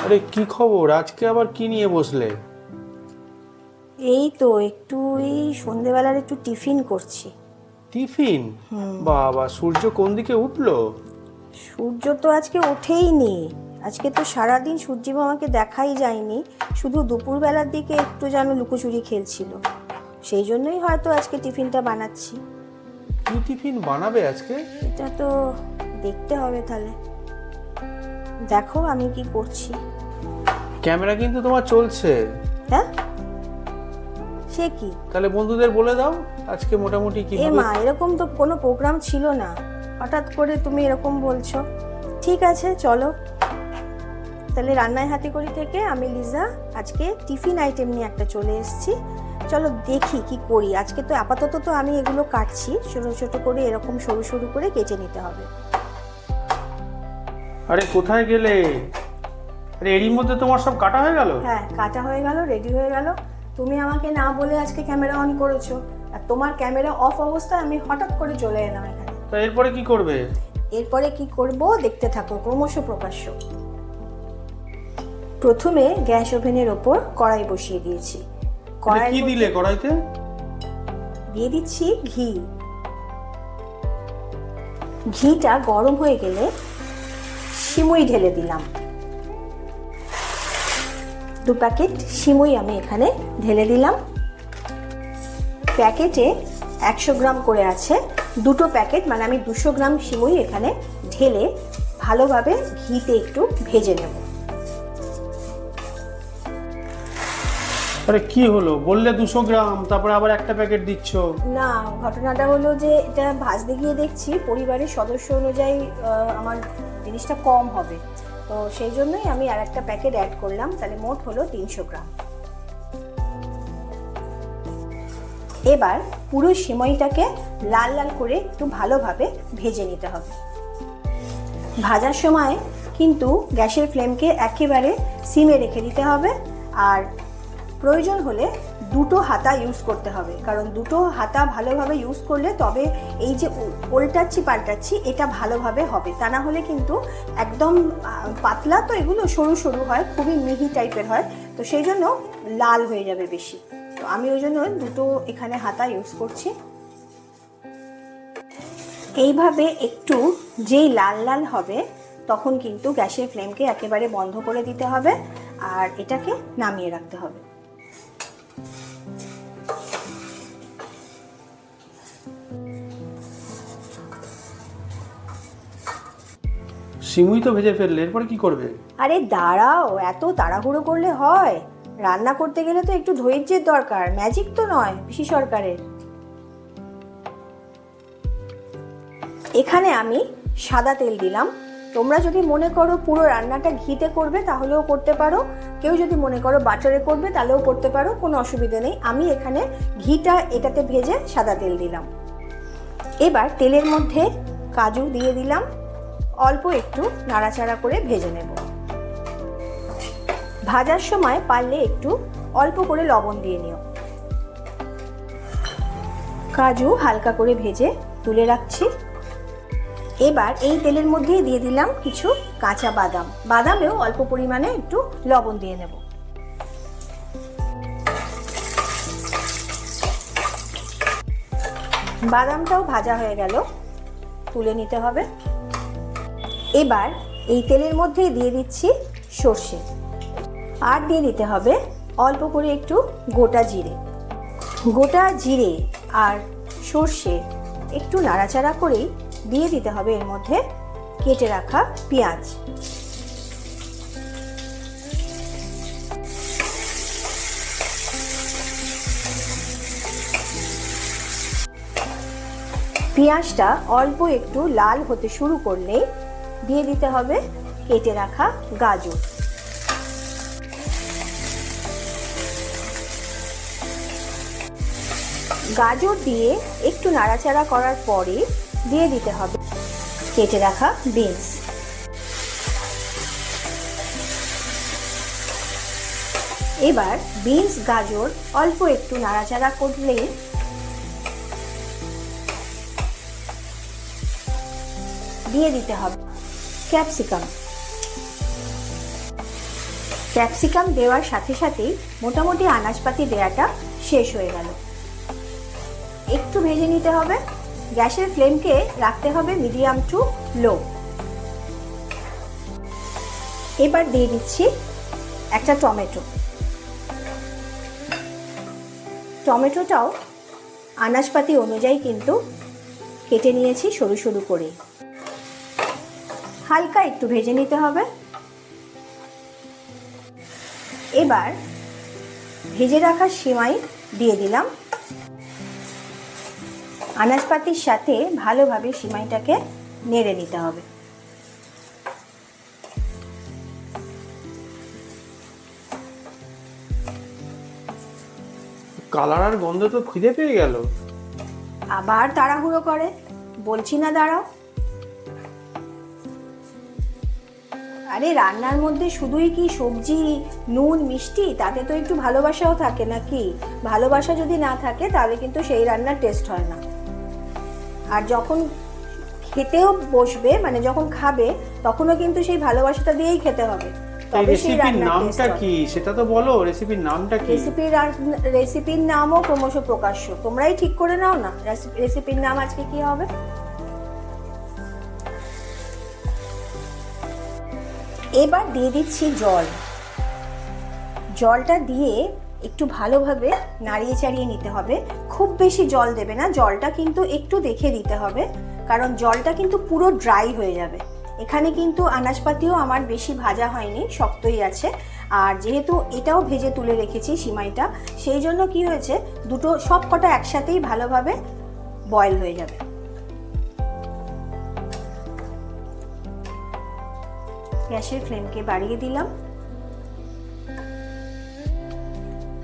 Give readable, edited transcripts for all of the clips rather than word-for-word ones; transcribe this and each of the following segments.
আরে কি খবর? আজকে আবার কি নিয়ে বসলে? এই তো একটু এই সন্ধেবেলার একটু টিফিন করছি। টিফিন? বাবা, সূর্য কোন দিকে উঠলো? সূর্য তো আজকে ওঠেই নি। আজকে তো সারাদিন সূর্যি মামাকে দেখাই যায়নি, শুধু দুপুরবেলার দিকে একটু যেন লুকোচুরি খেলছিল। সেই জন্যই হয়তো আজকে টিফিনটা বানাচ্ছি। কি টিফিন বানাবে আজকে? এটা তো দেখতে হবে তাহলে। দেখো আমি কি করছি। ক্যামেরা কিন্তু তোমার চলছে। হ্যাঁ, সে কি? তাহলে বন্ধুদের বলে দাও আজকে মোটামুটি কি এ হবে। মা, এরকম তো কোনো প্রোগ্রাম ছিল না, হঠাৎ করে তুমি এরকম বলছো। ঠিক আছে চলো তাহলে, রান্নায় হাতেখড়ি থেকে আমি লিজা আজকে টিফিন আইটেম নিয়ে একটা চলে এসেছি। চলো দেখি কি করি আজকে। তো আপাতত তো আমি এগুলো কাটছি, ছোটো ছোটো করে এরকম সরু সরু করে কেটে নিতে হবে। আরে কোথায় গেলে? আরে এরই মধ্যে তোমার সব কাটা হয়ে গেল? হ্যাঁ, কাটা হয়ে গেল, রেডি হয়ে গেল। তুমি আমাকে না বলে আজকে ক্যামেরা অন করেছো, আর তোমার ক্যামেরা অফ অবস্থায় আমি হঠাৎ করে চলে এলাম এখানে। তা এরপরে কি করবে? এরপরে কি করব দেখতে থাকো, ক্রমশ প্রকাশ্য। প্রথমে গ্যাস ওভেনের ওপর কড়াই বসিয়ে দিয়েছি। কি দিলে কড়াইতে? দিয়ে দিচ্ছি ঘি। ঘিটা গরম হয়ে গেলে সিমুই ঢেলে দিলাম। 2 প্যাকেট সিমুই আমি এখানে ঢেলে দিলাম। প্যাকেটে 100 গ্রাম করে আছে, 2টো প্যাকেট মানে আমি 200 গ্রাম সিমুই এখানে ঢেলে ভালোভাবে ঘিতে একটু ভেজে নেব। আরে কি হলো, বললে 200 গ্রাম, তারপরে আবার একটা প্যাকেট দিচ্ছ? না, ঘটনাটা হলো যে এটা ভাজতে গিয়ে দেখছি পরিবারের সদস্য অনুযায়ী আমার জিনিসটা কম হবে, তো সেই জন্যই আমি আর একটা প্যাকেট অ্যাড করলাম, তাহলে মোট হলো 300 গ্রাম। এবার পুরো সিমইটাকে লাল লাল করে একটু ভালোভাবে ভেজে নিতে হবে। ভাজার সময় কিন্তু গ্যাসের ফ্লেমকে একেবারে সিমে রেখে দিতে হবে, আর প্রয়োজন হলে 2টো হাতা ইউজ করতে হবে, কারণ 2টো হাতা ভালোভাবে ইউজ করলে তবে এই যে উল্টাচ্ছি পাল্টাচ্ছি এটা ভালোভাবে হবে, তা না হলে কিন্তু একদম পাতলা তো এগুলো সরু সরু হয়, খুবই মিহি টাইপের হয়, তো সেই জন্য লাল হয়ে যাবে বেশি। তো আমি ওই জন্য 2টো এখানে হাতা ইউজ করছি। এইভাবে একটু যেই লাল লাল হবে তখন কিন্তু গ্যাসের ফ্লেমকে একেবারে বন্ধ করে দিতে হবে, আর এটাকে নামিয়ে রাখতে হবে। সিমুই তো ভেজে ফেললে, এরপরে কি করবে? আরে দাঁড়াও, এত তাড়াহুড়ো করলে হয়? রান্না করতে গেলে তো একটু ধৈর্যের দরকার, ম্যাজিক তো নয় পিসি সরকারের। এখানে আমি সাদা তেল দিলাম। তোমরা যদি মনে করো পুরো রান্নাটা ঘিতে করবে তাহলেও করতে পারো, কেউ যদি মনে করো বাটারে করবে তাহলেও করতে পারো, কোনো অসুবিধা নেই। আমি এখানে ঘিটা এটাতে ভেজে সাদা তেল দিলাম। এবার তেলের মধ্যে কাজু দিয়ে দিলাম, অল্প একটু নাড়াচাড়া করে ভেজে নেব। ভাজার সময় পারলে একটু অল্প করে লবণ দিয়ে নিও। কাজু হালকা করে ভেজে তুলে রাখছি। এবার এই তেলের মধ্যে দিয়ে দিলাম কিছু কাঁচা বাদাম, বাদামেও অল্প পরিমাণে একটু লবণ দিয়ে নেব। বাদামটাও ভাজা হয়ে গেল, তুলে নিতে হবে। এবার এই তেলের মধ্যে দিয়ে দিচ্ছি সর্ষে, আর দিয়ে দিতে হবে অল্প করে একটু গোটা জিরে। গোটা জিরে আর সর্ষে একটু নাড়াচাড়া করেই দিয়ে দিতে হবে এর মধ্যে কেটে রাখা পেঁয়াজ। পেঁয়াজটা অল্প একটু লাল হতে শুরু করলেই দিয়ে দিতে হবে কেটে রাখা গাজর। গাজর দিয়ে একটু নাড়াচাড়া করার পরে দিয়ে দিতে হবে কেটে রাখা বিনস। এবার বিনস গাজর অল্প একটু নাড়াচাড়া করলেই দিয়ে দিতে হবে ক্যাপসিকাম। ক্যাপসিকাম দেওয়ার সাথে সাথেই মোটামুটি আনাজপাতি দেওয়াটা শেষ হয়ে গেল। একটু ভেজে নিতে হবে। গ্যাসের ফ্লেমকে রাখতে হবে মিডিয়াম টু লো। এবার দিয়ে দিচ্ছি একটা টমেটো। টমেটোটাও আনাজপাতি অনুযায়ী কিন্তু কেটে নিয়েছি সরু সরু করে। হালকা একটু ভেজে নিতে হবে। এবার ভেজে রাখা সিমাই দিয়ে দিলাম। আনাজপাতির সাথে ভালোভাবে সিমাইটাকে নেড়ে নিতে হবে। কালার আর গন্ধ তো খিদে পেয়ে গেল। আবার তাড়াহুড়ো করে, বলছি না দাঁড়াও। আরে রান্নার মধ্যে শুধুই কি সবজি, নুন, মিষ্টি, তাতে তো একটু ভালোবাসাও থাকে নাকি? ভালোবাসা যদি না থাকে তাহলে কিন্তু সেই রান্নার টেস্ট হয় না। আর যখন খেতেও বসবে, মানে যখন খাবে, তখনও কিন্তু সেই ভালোবাসাটা দিয়েই খেতে হবে। এই রেসিপির নামটা কি সেটা তো বলো। রেসিপির নামটা কি? রেসিপির নামও ক্রমশ প্রকাশ্য, তোমরাই ঠিক করে নাও না রেসিপির নাম আজকে কি হবে। এবার দিয়ে দিচ্ছি জল। জলটা দিয়ে একটু ভালোভাবে নাড়িয়ে চাড়িয়ে নিতে হবে। খুব বেশি জল দেবে না, জলটা কিন্তু একটু দেখে দিতে হবে, কারণ জলটা কিন্তু পুরো ড্রাই হয়ে যাবে। এখানে কিন্তু আনাজপাতিও আমার বেশি ভাজা হয়নি, শক্তই আছে। আর যেহেতু এটাও ভেজে তুলে রেখেছি সিমাইটা, সেই জন্য কি হয়েছে, দুটো সব কটা একসাথেই ভালোভাবে বয়েল হয়ে যাবে। গ্যাসের ফ্লেমকে বাড়িয়ে দিলাম।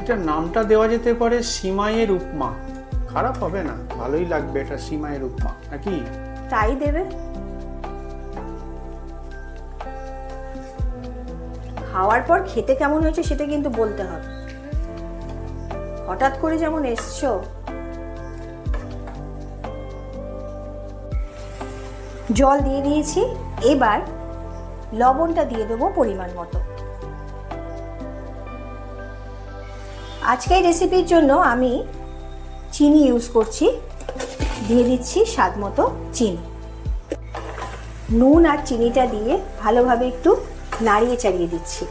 এটার নামটা দেওয়া যেতে পারে সিমাইয়ের উপমা। খারাপ হবে না, ভালোই লাগবে এটা, সিমাইয়ের উপমা নাকি? তাই দেবে। খাওয়ার পর খেতে কেমন হয়েছে সেটা কিন্তু বলতে হবে। হঠাৎ করে যেমন এসছো। জল দিয়ে দিয়েছি। এবার লবণটা দিয়ে দেবো পরিমাণ মতো। আজকের রেসিপির জন্য আমি চিনি ইউজ করছি, দিয়ে দিচ্ছি স্বাদ মতো চিনি। নুন আর চিনিটা দিয়ে ভালোভাবে একটু নাড়িয়ে চাড়িয়ে দিচ্ছি।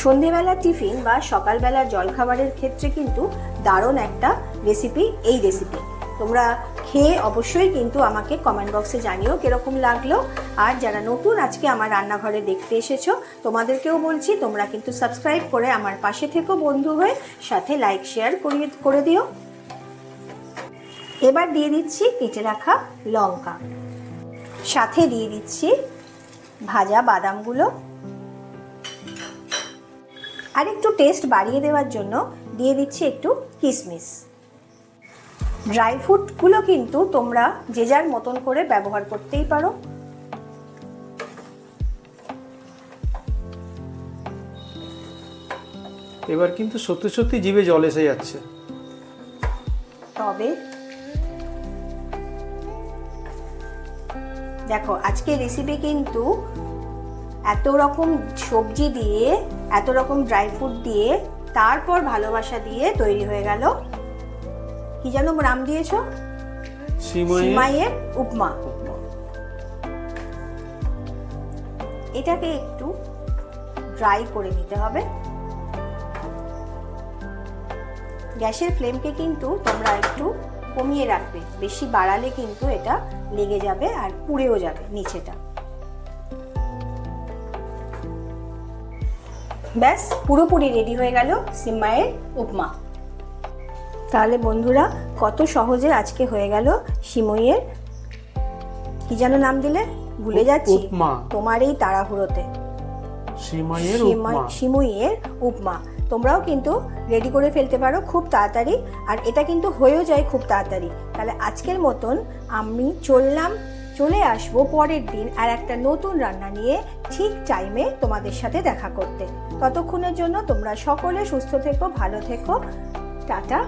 সন্ধেবেলার টিফিন বা সকালবেলার জলখাবারের ক্ষেত্রে কিন্তু দারুণ একটা রেসিপি এই রেসিপি। তোমরা খেয়ে অবশ্যই কিন্তু আমাকে কমেন্ট বক্সে জানিও কিরকম লাগলো। আর যারা নতুন আজকে আমার রান্নাঘরে দেখতে এসেছো, তোমাদেরকেও বলছি তোমরা কিন্তু সাবস্ক্রাইব করে আমার পাশে থেকো বন্ধু হয়ে, সাথে লাইক শেয়ার করে দিও। এবার দিয়ে দিচ্ছি কেটে রাখা লঙ্কা, সাথে দিয়ে দিচ্ছি ভাজা বাদামগুলো, আর একটু টেস্ট বাড়িয়ে দেওয়ার জন্য দিয়ে দিচ্ছি একটু কিশমিশ। ড্রাই ফ্রুটগুলো কিন্তু তোমরা যে যার মতন করে ব্যবহার করতেই পারো। এবার কিন্তু সত্যি সত্যি জিভে জল এসে যাচ্ছে। তবে দেখো আজকে রেসিপি কিন্তু এত রকম সবজি দিয়ে, এত রকম ড্রাই ফ্রুট দিয়ে, তারপর ভালোবাসা দিয়ে তৈরি হয়ে গেল। কি যেন নাম দিয়েছো? সিমাইয়ের উপমা। এটাকে একটু ড্রাই করে নিতে হবে। গ্যাসের ফ্লেমকে কিন্তু তোমরা একটু কমিয়ে রাখবে, বেশি বাড়ালে কিন্তু এটা লেগে যাবে আর পুড়েও যাবে নিচেটা। ব্যাস পুরোপুরি রেডি হয়ে গেল সিমাইয়ের উপমা। তাহলে বন্ধুরা কত সহজে আজকে হয়ে গেল সিমইয়ের, কি যেন নাম দিলে ভুলে যাচ্ছি তোমার এই তাড়াহুড়োতে, সিমইয়ের উপমা। তোমরাও কিন্তু রেডি করে ফেলতে পারো খুব তাড়াতাড়ি, আর এটা কিন্তু হয়েও যায় খুব তাড়াতাড়ি। তাহলে আজকের মতন আমি চলে আসবো পরের দিন আর একটা নতুন রান্না নিয়ে ঠিক টাইমে তোমাদের সাথে দেখা করতে। ততক্ষণের জন্য তোমরা সকলে সুস্থ থেকো, ভালো থেকো, টাটা।